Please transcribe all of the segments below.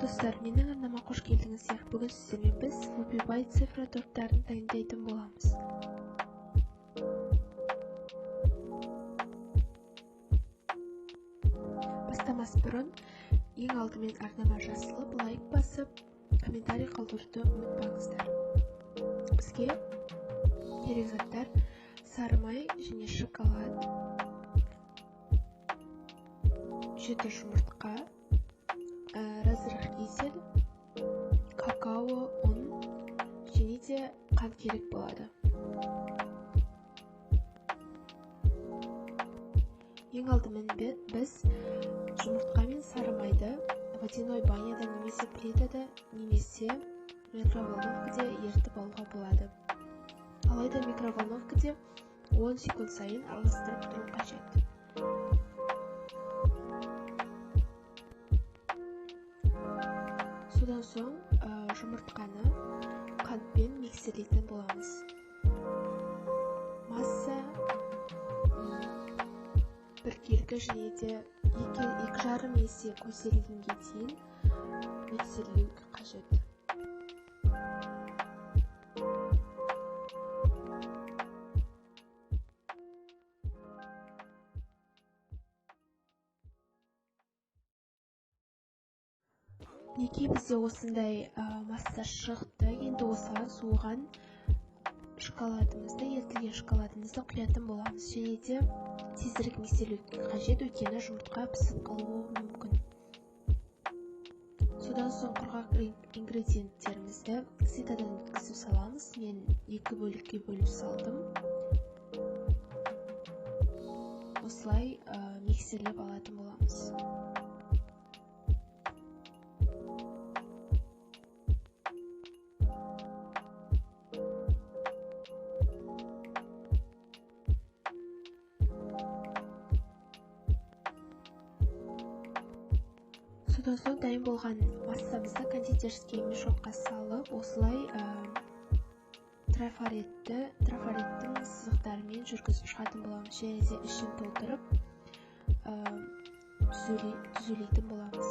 Достар, менің арнама қош келдіңіздер. Бүгін сіздермен біз Wobby цифры торттарын дайындайтын боламыз. Бастамас бұрын, ең алдымен арнама жазылып, лайк басып, комментарий қалдыруды ұмытпаңыздар. Бізге керек заттар сары май және шоколад, 7 жұмыртқа, разрых кисель, какао, ұн және де қант керек болады. Ең алдымен біз жұмыртқа мен сары майды водяной баняда немесе плитада немесе микроволновкада ерітіп алуға болады. Алайда микроволновкада 10 секунд сайын араластырып тұру қажет. Содан соң жұмыртқаны қантпен миксерлейтін боламыз. Масса 1 келгі және де 2,5 есе көтерілгенге дейін миксерлеу қажет. Неге бізде осындай масса шықты, енді осыған суыған шоколадымызды, ерітілген шоколадымызды құятын боламыз. Және де тезірек миксерлеу қажет, өйткені жұмыртқа пісіп қалуы мүмкін. Содан соң құрғақ ингредиенттерімізді ситадан өткізіп саламыз. Мен 2 бөлікке бөліп салдым. Осылай миксерлеп алатын боламыз. Содан соң дайын болған массамызды кондитерский мешокқа салып, осылай трафареттің сызықтарымен жүргізіп шығатын боламыз. Және де ішін толтырып түзулейтін боламыз.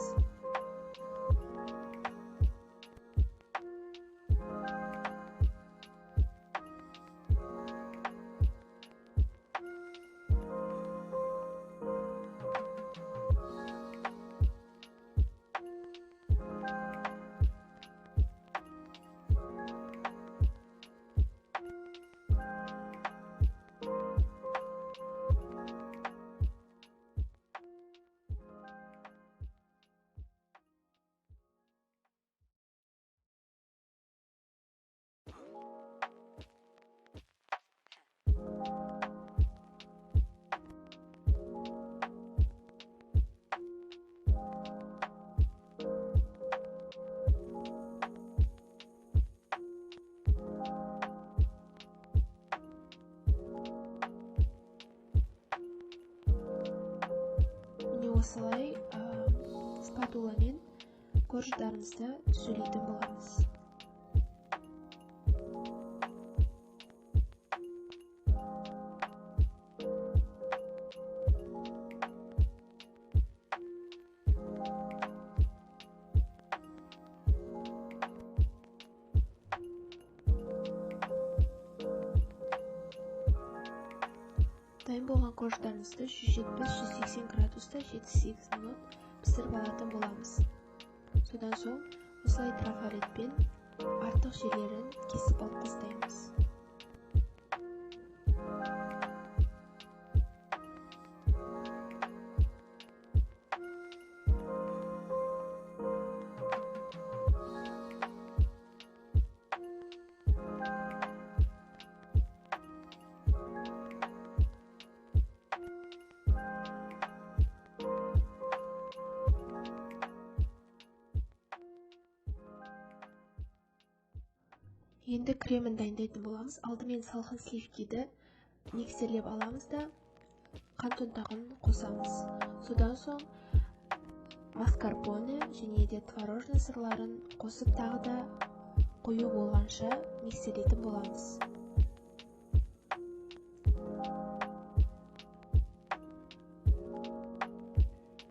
Осылай спатуламен корждарымызды түзулейтін боламыз. Дайын болған корждарымызды 170-180 градуста 7-8 минут пісіріп алатын боламыз. Содан соң осылай трафаретпен артық жерлерін кесіп алып тастаймыз. Енді кремін дайындайтын боламыз. Алдымен салқын сливкиді миксерлеп аламыз да қант ұнтағын қосамыз. Содан соң маскарпоне және де творожный сырларын қосып тағы да қою болғанша миксерлейтін боламыз.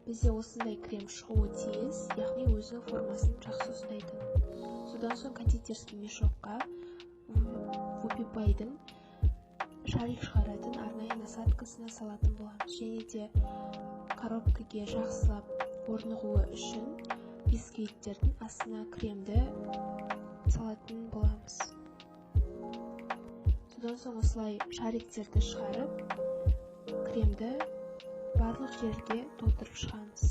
бізде осындай крем шығуы тиіс, яғни өзінің формасын жақсы ұстайтын. Содан соң кондитерский мешокқа вупипайдың шарик шығаратын арнайы насадкасына салатын боламыз. Және де коробкаге жақсылап орнығуы үшін бисквиттердің астына кремді салатын боламыз. Содан соң осылай шариктерді шығарып, кремді барлық жерге толтырып шығамыз.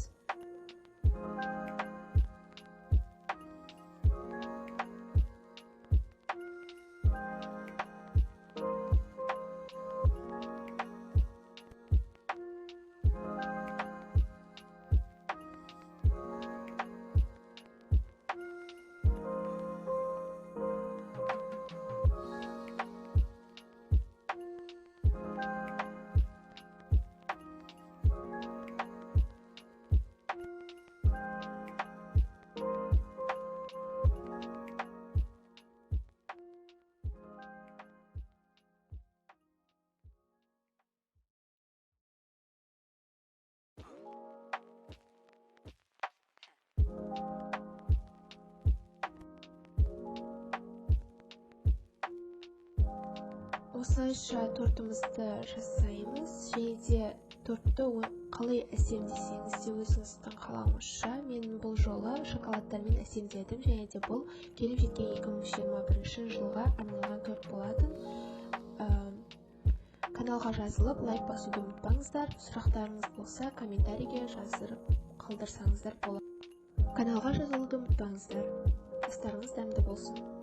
Осылайша тортымызды жасаймыз, және де тортты қалай әсемдесеңіз де өзіңіздің қалауыңызша. Мен бұл жолы шоколадтармен әсемдедім, және де бұл келіп жеткен 2021 жылға арналған торт болатын. Каналға жазылып, лайк басуды ұмытпаңыздар. Сұрақтарыңыз болса, комментарийге жазып қалдырсаңыздар болады. Каналға жазылуды ұмытпаңыздар. Астарыңыз дәмді болсын.